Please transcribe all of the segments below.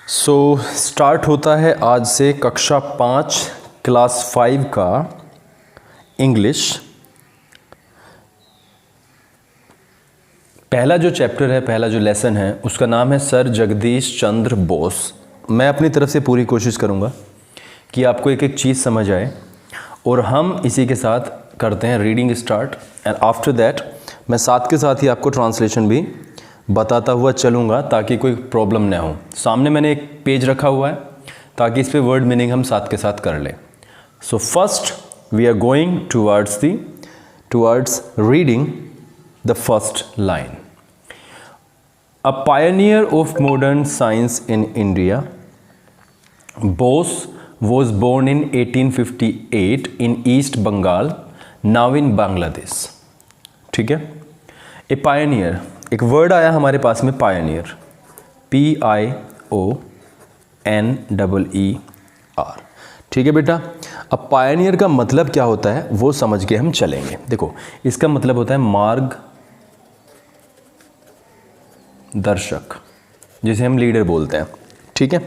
Start होता है आज से कक्षा 5 क्लास 5 का इंग्लिश। पहला जो चैप्टर है, पहला जो लेसन है, उसका नाम है सर जगदीश चंद्र बोस। मैं अपनी तरफ से पूरी कोशिश करूँगा कि आपको एक एक चीज़ समझ आए और हम इसी के साथ करते हैं reading start. And after that मैं साथ के साथ ही आपको ट्रांसलेशन भी बताता हुआ चलूँगा ताकि कोई प्रॉब्लम ना हो। सामने मैंने एक पेज रखा हुआ है ताकि इस पे वर्ड मीनिंग हम साथ के साथ कर लें। So first we are going towards reading the first line. A pioneer of modern science in India, Bose was born in 1858 in East Bengal, now in Bangladesh। ठीक है, ए पायनियर, एक वर्ड आया हमारे पास में पायनियर, PIONEER। ठीक है बेटा, अब पायनियर का मतलब क्या होता है वो समझ के हम चलेंगे। देखो, इसका मतलब होता है मार्ग दर्शक, जिसे हम लीडर बोलते हैं। ठीक है,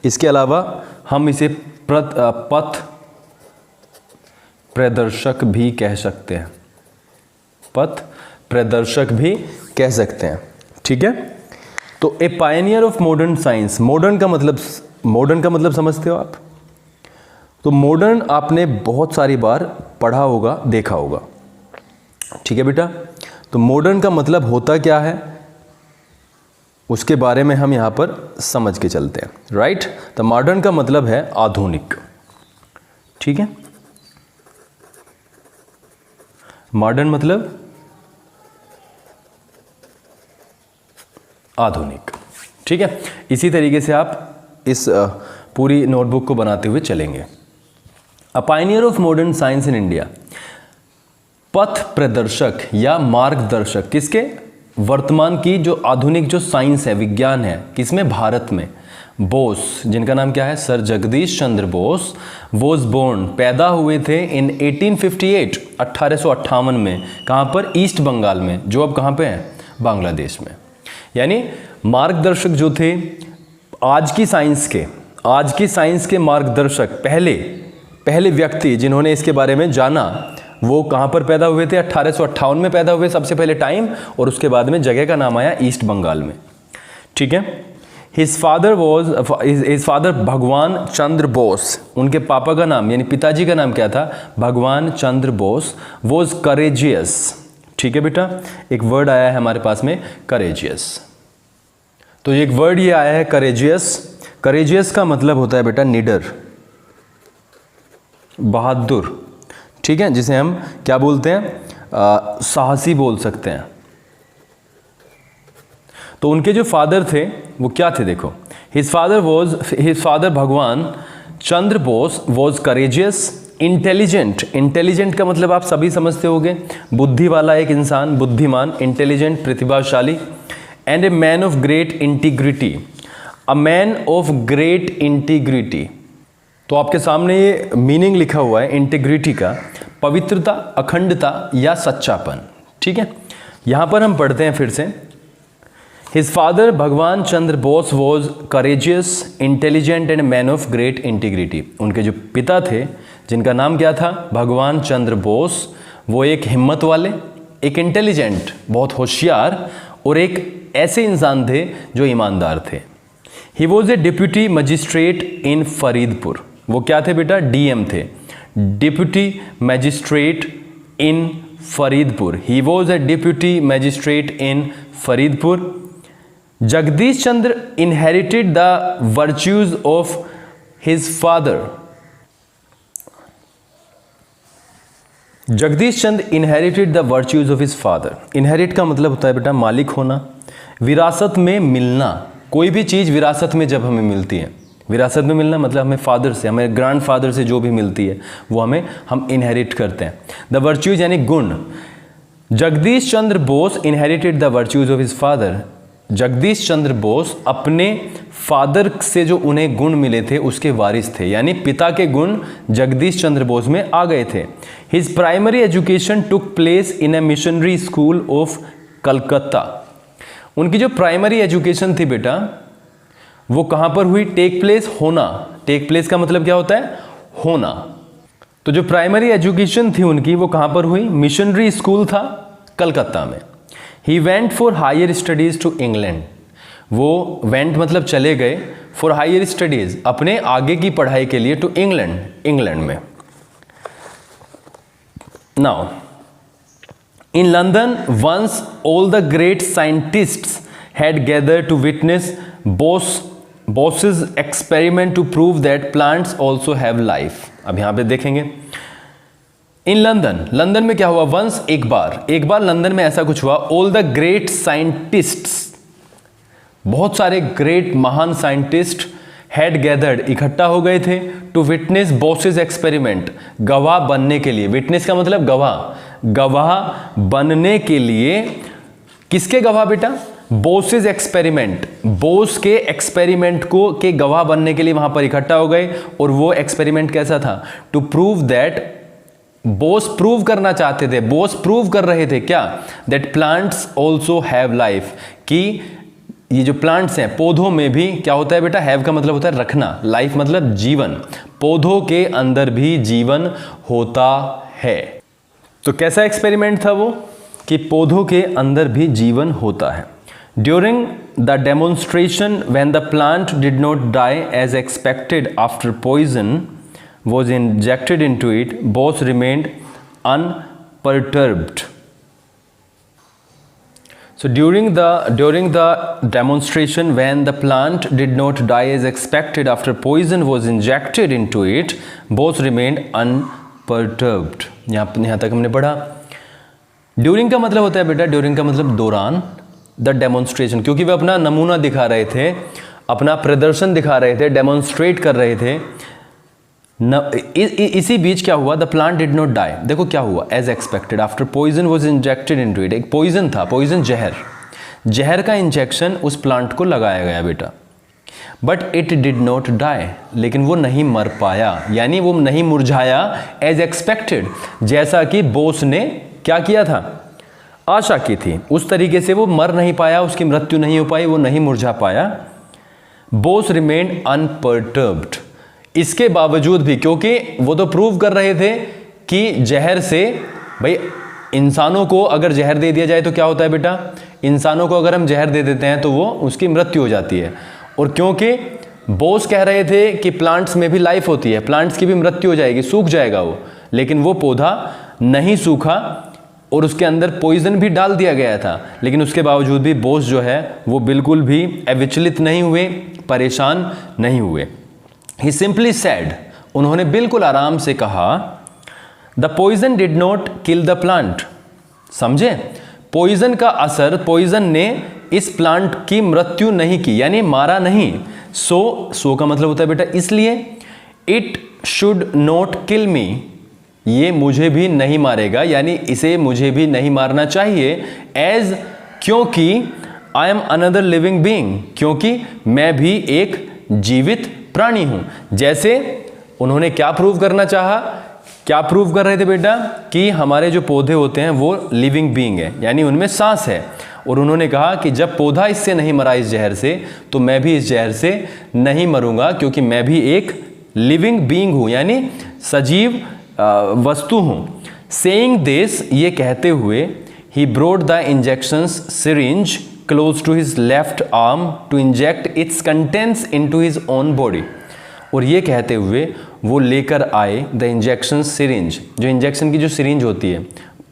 इसके अलावा हम इसे पथ प्रदर्शक भी कह सकते हैं, पथ प्रदर्शक भी कह सकते हैं। ठीक है, तो a pioneer of modern science, modern का मतलब समझते हो आप? तो मॉडर्न आपने बहुत सारी बार पढ़ा होगा, देखा होगा। ठीक है बेटा, तो मॉडर्न का मतलब होता क्या है उसके बारे में हम यहाँ पर समझ के चलते हैं। राइट, तो मॉडर्न का मतलब है आधुनिक। ठीक है, मॉडर्न मतलब आधुनिक। ठीक है, इसी तरीके से आप इस पूरी नोटबुक को बनाते हुए चलेंगे। अ pioneer of modern science in India, पथ प्रदर्शक या मार्गदर्शक किसके? वर्तमान की जो आधुनिक जो साइंस है, विज्ञान है, किसमें? भारत में। बोस, जिनका नाम क्या है? Sir Jagdish Chandra Bose, was born, पैदा हुए थे इन 1858, 1858 में। कहाँ पर? ईस्ट बंगाल में, जो अब कहाँ पे है? बांग्लादेश में। यानी मार्गदर्शक जो थे आज की साइंस के मार्गदर्शक, पहले व्यक्ति जिन्होंने इसके बारे में जाना, वो कहाँ पर पैदा हुए थे? 1858 में पैदा हुए सबसे पहले टाइम, और उसके बाद में जगह का नाम आया ईस्ट बंगाल में। ठीक है, हिज फादर भगवान चंद्र बोस, उनके पापा का नाम यानी पिताजी का नाम क्या था? भगवान चंद्र बोस। Was courageous. ठीक है बेटा, एक वर्ड आया है हमारे पास में करेजियस। तो एक वर्ड ये आया है करेजियस। करेजियस का मतलब होता है बेटा निडर, बहादुर। ठीक है, जिसे हम क्या बोलते हैं? साहसी बोल सकते हैं। तो उनके जो फादर थे वो क्या थे? देखो, his father Bhagwan Chandra Bose was courageous, intelligent का मतलब आप सभी समझते होंगे, बुद्धि वाला एक इंसान, बुद्धिमान, इंटेलिजेंट, प्रतिभाशाली। And a man of great integrity, a man of great integrity. तो आपके सामने ये मीनिंग लिखा हुआ है इंटीग्रिटी का, पवित्रता, अखंडता या सच्चापन। ठीक है, यहां पर हम पढ़ते हैं फिर से। His father Bhagwan Chandra Bose was courageous, intelligent and man of great integrity. उनके जो पिता थे, जिनका नाम क्या था? भगवान चंद्र बोस, वो एक हिम्मत वाले, एक इंटेलिजेंट, बहुत होशियार, और एक ऐसे इंसान थे जो ईमानदार थे। He was a deputy magistrate in Faridpur. वो क्या थे बेटा? DM थे, deputy magistrate in Faridpur. He was a deputy magistrate in Faridpur. Jagadish Chandra inherited the virtues of his father. Jagadish Chandra inherited the virtues of his father. Inherit का मतलब होता है बेटा मालिक होना, विरासत में मिलना। कोई भी चीज़ विरासत में जब हमें मिलती है, विरासत में मिलना मतलब हमें फादर से, हमें ग्रैंडफादर से जो भी मिलती है वो हम इनहेरिट करते हैं। द वर्च्यूज यानी गुण। Jagadish Chandra Bose inherited the virtues of his father. Jagadish Chandra Bose अपने फादर से जो उन्हें गुण मिले थे उसके वारिस थे, यानी पिता के गुण जगदीश चंद्र बोस में आ गए थे। His primary education took place in A missionary school of Calcutta. उनकी जो प्राइमरी एजुकेशन थी बेटा वो कहाँ पर हुई? टेक प्लेस, होना। टेक प्लेस का मतलब क्या होता है? होना। तो जो प्राइमरी एजुकेशन थी उनकी वो कहाँ पर हुई? मिशनरी स्कूल था कलकत्ता में। He went for higher studies to England. वो वेंट मतलब चले गए, फॉर हायर स्टडीज़ अपने आगे की पढ़ाई के लिए, टू इंग्लैंड, इंग्लैंड में। Now in London once all the great scientists had gathered to witness Bose's experiment to prove that plants also have life। अब यहाँ पे देखेंगे इन लंदन, लंदन में क्या हुआ? वंस, एक बार लंदन में ऐसा कुछ हुआ। ऑल द ग्रेट साइंटिस्ट्स, बहुत सारे ग्रेट महान साइंटिस्ट, हैड गैदर्ड, इकट्ठा हो गए थे, टू विटनेस बोसेस एक्सपेरिमेंट, गवाह बनने के लिए। विटनेस का मतलब गवाह, गवाह बनने के लिए। किसके गवाह बेटा? बोसेस एक्सपेरिमेंट, बोस के एक्सपेरिमेंट को के गवाह बनने के लिए वहां पर इकट्ठा हो गए। और वो एक्सपेरिमेंट कैसा था? To prove that, Bose prove करना चाहते थे, बोस प्रूव कर रहे थे क्या? That plants also have life, कि ये जो प्लांट्स हैं, पौधों में भी क्या होता है बेटा? हैव का मतलब होता है रखना, लाइफ मतलब जीवन, पौधों के अंदर भी जीवन होता है। तो कैसा एक्सपेरिमेंट था वो? कि पौधों के अंदर भी जीवन होता है। During the demonstration, when the plant did not die as expected after poison was injected into it, Bose remained unperturbed. So during the demonstration, when the plant did not die as expected after poison was injected into it, Bose remained unperturbed। यहाँ तक हमने पढ़ा। During का मतलब होता है बेटा, during का मतलब दौरान, द डेमोन्स्ट्रेशन, क्योंकि वे अपना नमूना दिखा रहे थे, अपना प्रदर्शन दिखा रहे थे, डेमोन्स्ट्रेट कर रहे थे। इसी बीच क्या हुआ? The plant did not die. देखो क्या हुआ? As expected after poison was injected into it. एक पॉइजन था, पॉइजन जहर का इंजेक्शन उस प्लांट को लगाया गया बेटा। But it did not die, लेकिन वो नहीं मर पाया, यानी वो नहीं मुरझाया एज एक्सपेक्टेड, जैसा कि बोस ने क्या किया था? आशा की थी। उस तरीके से वो मर नहीं पाया, उसकी मृत्यु नहीं हो पाई, वो नहीं मुरझा पाया। बोस रिमेन्ड अनपर्टर्ब्ड, इसके बावजूद भी, क्योंकि वो तो प्रूव कर रहे थे कि जहर से, भाई इंसानों को अगर जहर दे दिया जाए तो क्या होता है बेटा? इंसानों को अगर हम जहर दे देते हैं तो वो उसकी मृत्यु हो जाती है। और क्योंकि बोस कह रहे थे कि प्लांट्स में भी लाइफ होती है, प्लांट्स की भी मृत्यु हो जाएगी, सूख जाएगा वो, लेकिन वो पौधा नहीं सूखा और उसके अंदर पॉइजन भी डाल दिया गया था। लेकिन उसके बावजूद भी बोस जो है वो बिल्कुल भी अविचलित नहीं हुए, परेशान नहीं हुए। ही सिंपली सेड, उन्होंने बिल्कुल आराम से कहा, the poison did not kill the plant. समझे? पॉइजन का असर, पॉइजन ने इस प्लांट की मृत्यु नहीं की, यानी मारा नहीं। सो का मतलब होता है बेटा इसलिए, इट शुड नॉट किल मी, ये मुझे भी नहीं मारेगा, यानी इसे मुझे भी नहीं मारना चाहिए। एज, क्योंकि I am another living being, क्योंकि मैं भी एक जीवित प्राणी हूं। जैसे उन्होंने क्या प्रूव करना चाहा? क्या प्रूव कर रहे थे बेटा? कि हमारे जो पौधे होते हैं वो लिविंग बीइंग है, यानी उनमें सांस है। और उन्होंने कहा कि जब पौधा इससे नहीं मरा, इस जहर से, तो मैं भी इस जहर से नहीं मरूंगा, क्योंकि मैं भी एक लिविंग बीइंग हूं, यानी सजीव वस्तु हूं। सेइंग दिस, ये कहते हुए, he brought the injections syringe close to his left arm to inject its contents into his own body. और ये कहते हुए वो लेकर आए द इंजेक्शन सिरिंज, जो इंजेक्शन की जो सिरिंज होती है,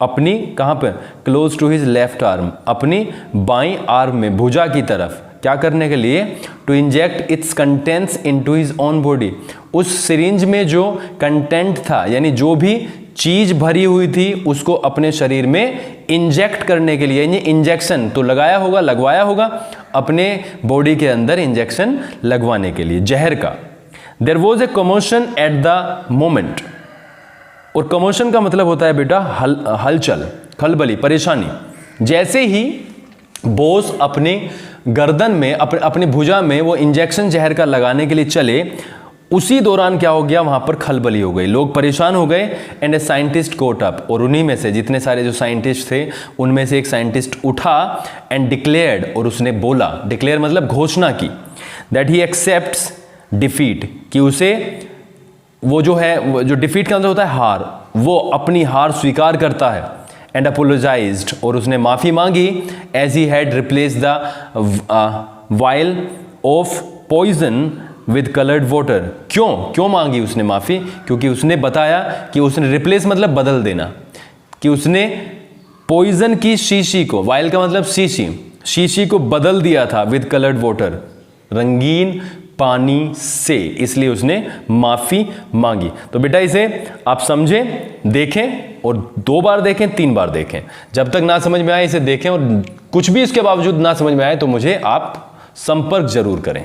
अपनी कहाँ पे? Close to his left arm, अपनी बाईं आर्म में, भुजा की तरफ। क्या करने के लिए? To inject its contents into his own body. उस सिरिंज में जो कंटेंट था, यानी जो भी चीज भरी हुई थी, उसको अपने शरीर में इंजेक्ट करने के लिए, यानी इंजेक्शन तो लगाया होगा, लगवाया होगा, अपने बॉडी के अंदर इंजेक्शन लगवाने के लिए जहर का। There was a commotion at the moment, और कमोशन का मतलब होता है बेटा हलचल, खलबली, परेशानी। जैसे ही बोस अपने गर्दन में, अपने भुजा में वो इंजेक्शन जहर का लगाने के लिए चले, उसी दौरान क्या हो गया? वहां पर खलबली हो गई, लोग परेशान हो गए। And a scientist goat up, और उन्हीं में से जितने सारे जो साइंटिस्ट थे उनमें से एक साइंटिस्ट उठा एंड डिक्लेयर्ड, और उसने बोला, डिक्लेयर मतलब घोषणा की, दैट ही एक्सेप्ट्स डिफीट, कि उसे वो जो है, वो जो डिफीट का मतलब होता है हार, वो अपनी हार स्वीकार करता है। एंड अपोलोजाइज्ड, और उसने माफ़ी मांगी। As he had replace the vial of poison with coloured water. क्यों मांगी उसने माफ़ी? क्योंकि उसने बताया कि उसने रिप्लेस मतलब बदल देना, कि उसने पॉइजन की शीशी को, वाइल का मतलब शीशी को बदल दिया था विद कलर्ड वाटर, रंगीन पानी से, इसलिए उसने माफ़ी मांगी। तो बेटा इसे आप समझें, देखें, और 2 बार देखें, 3 बार देखें। जब तक ना समझ में आए इसे देखें, और कुछ भी इसके बावजूद ना समझ में आए तो मुझे आप संपर्क जरूर करें।